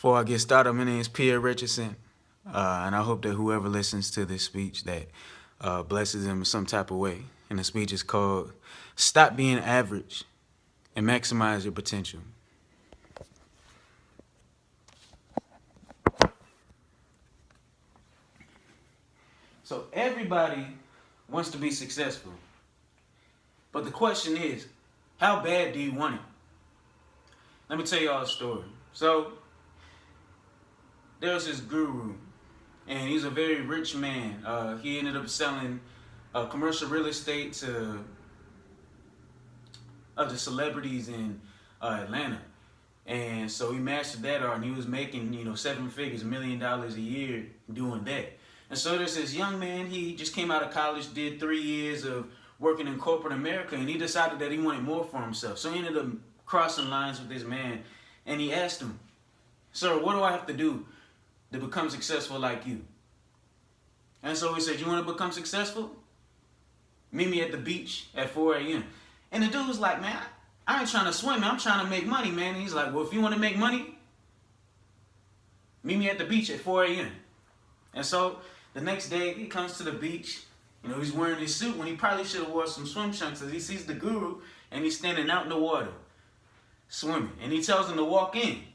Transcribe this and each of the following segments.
Before I get started, my name is Pierre Richardson, and I hope that whoever listens to this speech that blesses them in some type of way. And the speech is called "Stop Being Average and Maximize Your Potential." So everybody wants to be successful, but the question is, how bad do you want it? Let me tell y'all a story. So there's this guru, and he's a very rich man. He ended up selling commercial real estate to the celebrities in Atlanta, and so he mastered that art, and he was making 7 figures, $1 million a year doing that. And so there's this young man. He just came out of college, did 3 years of working in corporate America, and he decided that he wanted more for himself. So he ended up crossing lines with this man, and he asked him, "Sir, what do I have to do to become successful like you?" And so he said, "You want to become successful? Meet me at the beach at 4 a.m. And the dude was like, "Man, I ain't trying to swim, man. I'm trying to make money, man." And he's like, "Well, if you want to make money, meet me at the beach at 4 a.m. And so the next day, he comes to the beach. He's wearing his suit when he probably should have wore some swim trunks, as he sees the guru, and he's standing out in the water, swimming. And he tells him to walk in.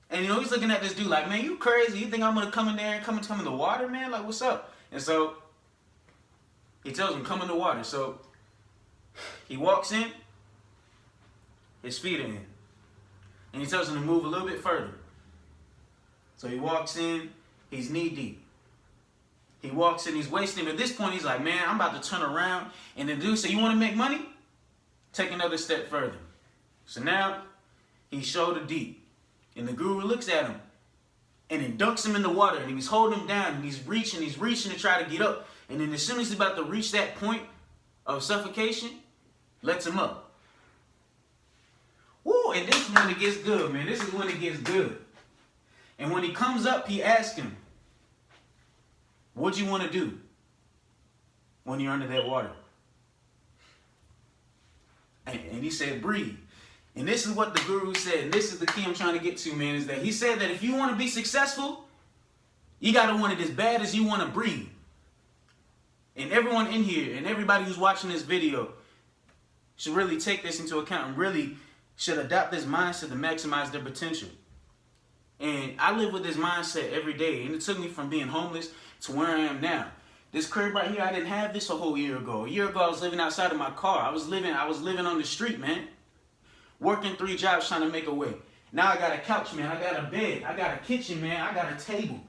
And he's looking at this dude like, "Man, you crazy? You think I'm gonna come in there and come in the water, man? Like, what's up?" And so he tells him, "Come in the water." So he walks in, his feet are in. And he tells him to move a little bit further. So he walks in, he's knee deep. He walks in, he's wasting. At this point, he's like, "Man, I'm about to turn around." And the dude said, "You want to make money? Take another step further." So now he's shoulder deep. And the guru looks at him and then dunks him in the water. And he's holding him down, and he's reaching to try to get up. And then as soon as he's about to reach that point of suffocation, lets him up. Woo, and this is when it gets good, man. This is when it gets good. And when he comes up, he asks him, "What do you want to do when you're under that water?" And he said, "Breathe." And this is what the guru said, and this is the key I'm trying to get to, man, is that he said that if you want to be successful, you got to want it as bad as you want to breathe. And everyone in here and everybody who's watching this video should really take this into account and really should adopt this mindset to maximize their potential. And I live with this mindset every day, and it took me from being homeless to where I am now. This crib right here, I didn't have this a whole year ago. A year ago, I was living outside of my car. I was living on the street, man. Working 3 jobs trying to make a way. Now I got a couch, man. I got a bed. I got a kitchen, man. I got a table.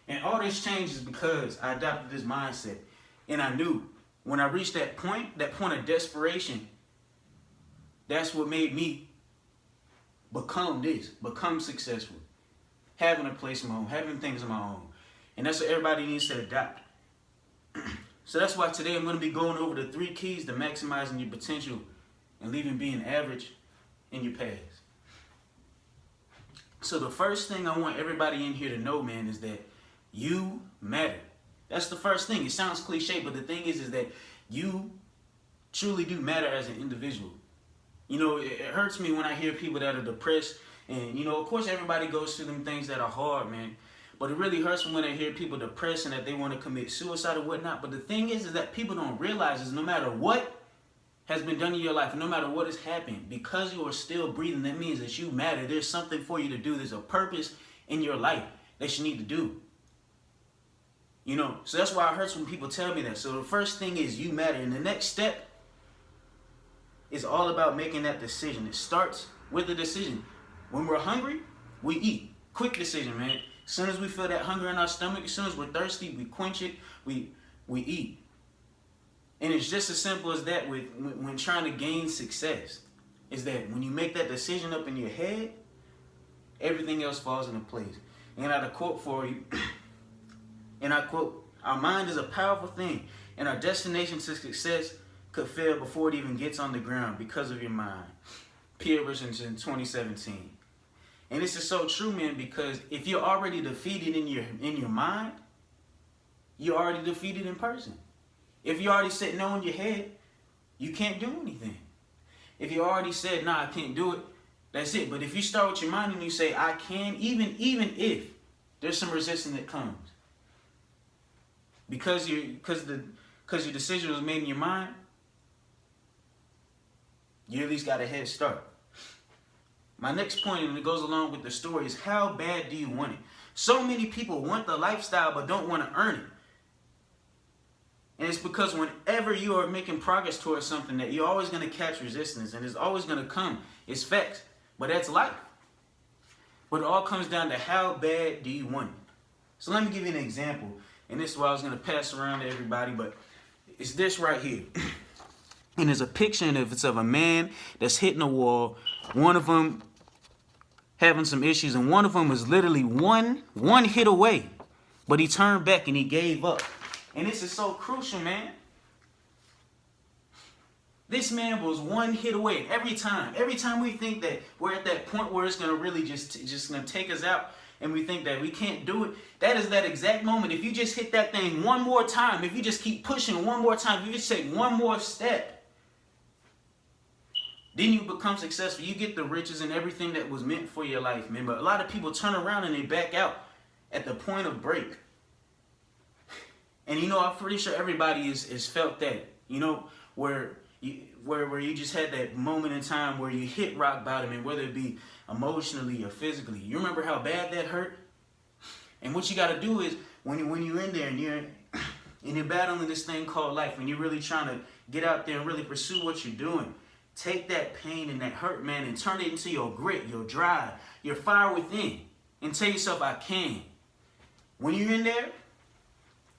And all this changes because I adopted this mindset. And I knew when I reached that point of desperation, that's what made me become successful. Having a place of my own, having things of my own. And that's what everybody needs to adopt. So that's why today I'm going to be going over the 3 keys to maximizing your potential and leaving being average in your past. So the first thing I want everybody in here to know, man, is that you matter. That's the first thing. It sounds cliche, but the thing is that you truly do matter as an individual. It hurts me when I hear people that are depressed, and of course everybody goes through them things that are hard, man. But it really hurts me when I hear people depressed and that they want to commit suicide or whatnot. But the thing is that people don't realize is no matter what has been done in your life, no matter what has happened, because you are still breathing, that means that you matter. There's something for you to do. There's a purpose in your life that you need to do. So that's why it hurts when people tell me that. So the first thing is you matter. And the next step is all about making that decision. It starts with a decision. When we're hungry, we eat. Quick decision, man. As soon as we feel that hunger in our stomach, as soon as we're thirsty, we quench it, we eat. And it's just as simple as that when trying to gain success. Is that when you make that decision up in your head, everything else falls into place. And I got a quote for you. And I quote, "Our mind is a powerful thing, and our destination to success could fail before it even gets on the ground because of your mind." Pierre Richardson, 2017. And this is so true, man, because if you're already defeated in your mind, you're already defeated in person. If you already said no in your head, you can't do anything. If you already said, "Nah, I can't do it," That's it. But if you start with your mind and you say, I can, even if there's some resistance that comes, because your decision was made in your mind, you at least got a head start. My next point, and it goes along with the story, is how bad do you want it? So many people want the lifestyle but don't want to earn it. And it's because whenever you are making progress towards something, that you're always going to catch resistance, and it's always going to come. It's facts, but that's life. But it all comes down to how bad do you want it. So let me give you an example, and this is what I was going to pass around to everybody, but it's this right here. And there's a picture, and it's of a man that's hitting a wall. One of them having some issues, and one of them was literally one hit away, but he turned back and he gave up. And this is so crucial, man. This man was one hit away every time. Every time we think that we're at that point where it's gonna really just gonna take us out, and we think that we can't do it, that is that exact moment. If you just hit that thing one more time, if you just keep pushing one more time, if you just take one more step, then you become successful. You get the riches and everything that was meant for your life, man. But a lot of people turn around and they back out at the point of break. And you know, I'm pretty sure everybody is felt that. You know, where you just had that moment in time where you hit rock bottom, and whether it be emotionally or physically. You remember how bad that hurt? And what you got to do is when you're in there and you're battling this thing called life, and you're really trying to get out there and really pursue what you're doing, take that pain and that hurt, man, and turn it into your grit, your drive, your fire within, and tell yourself, I can. When you're in there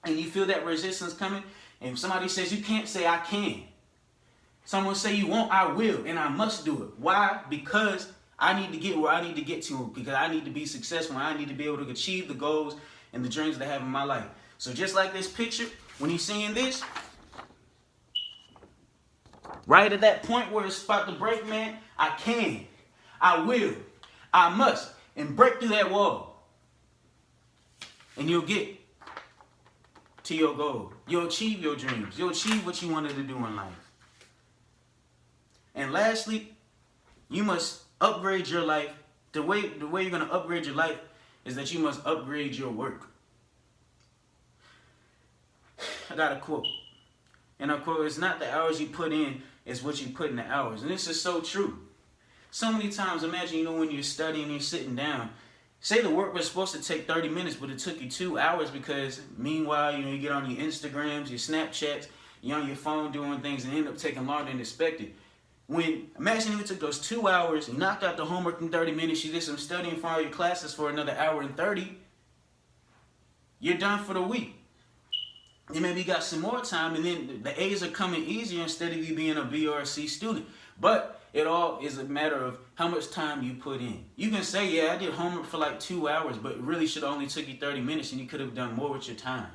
and you feel that resistance coming, and somebody says you can't, say I can. Someone say you won't, I will, and I must do it. Why? Because I need to get where I need to get to, because I need to be successful, and I need to be able to achieve the goals and the dreams that I have in my life. So just like this picture, when you're seeing this, right at that point where it's about to break, man, I can, I will, I must, and break through that wall. And you'll get to your goal. You'll achieve your dreams. You'll achieve what you wanted to do in life. And lastly, you must upgrade your life. The way you're going to upgrade your life is that you must upgrade your work. I got a quote. And I quote, it's not the hours you put in, it's what you put in the hours. And this is so true. So many times, imagine, you know, when you're studying, you're sitting down. Say the work was supposed to take 30 minutes, but it took you 2 hours because meanwhile, you know, you get on your Instagrams, your Snapchats, you're on your phone doing things, and end up taking longer than expected. Imagine if it took those 2 hours, you knocked out the homework in 30 minutes, you did some studying for all your classes for another hour and 30, you're done for the week. And maybe you got some more time, and then the A's are coming easier instead of you being a B or a C student. But it all is a matter of how much time you put in. You can say, yeah, I did homework for like 2 hours, but it really should have only took you 30 minutes, and you could have done more with your time.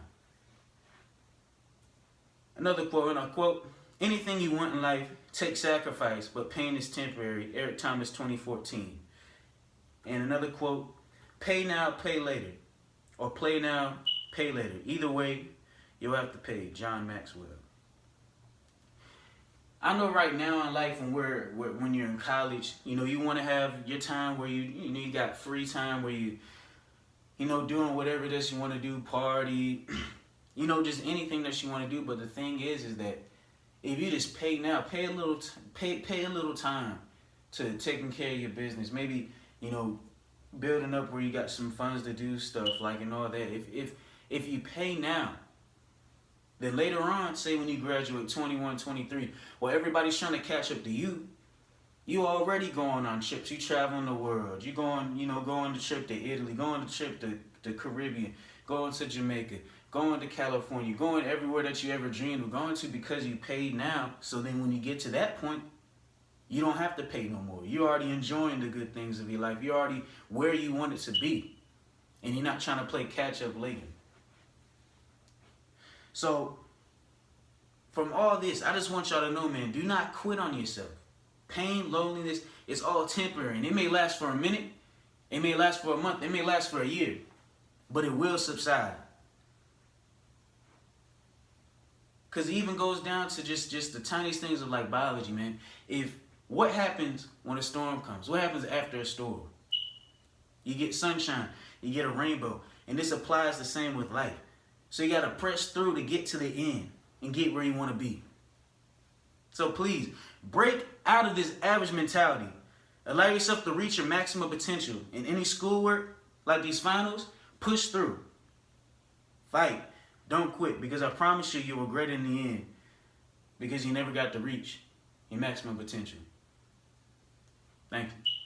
Another quote, and I quote, anything you want in life takes sacrifice, but pain is temporary. Eric Thomas, 2014. And another quote, pay now, pay later. Or play now, pay later. Either way, you'll have to pay. John Maxwell. I know right now in life, when you're in college, you know, you want to have your time where you got free time where you know, doing whatever it is you want to do, party, you know, just anything that you want to do. But the thing is that if you just pay now, pay a little time to taking care of your business. Maybe, you know, building up where you got some funds to do stuff like and all that. If you pay now, then later on, say when you graduate 21, 23, well, everybody's trying to catch up to you. You already going on trips. You traveling the world. You going the trip to Italy, going the trip to the Caribbean, going to Jamaica, going to California, going everywhere that you ever dreamed of going to because you paid now. So then when you get to that point, you don't have to pay no more. You're already enjoying the good things of your life. You're already where you want it to be. And you're not trying to play catch up later. So, from all this, I just want y'all to know, man, do not quit on yourself. Pain, loneliness, it's all temporary. And it may last for a minute. It may last for a month. It may last for a year. But it will subside. Because it even goes down to just the tiniest things of like biology, man. If What happens when a storm comes? What happens after a storm? You get sunshine, you get a rainbow. And this applies the same with life. So you got to press through to get to the end and get where you want to be. So please, break out of this average mentality. Allow yourself to reach your maximum potential. In any schoolwork, like these finals, push through. Fight. Don't quit, because I promise you, you'll regret it in the end, because you never got to reach your maximum potential. Thank you.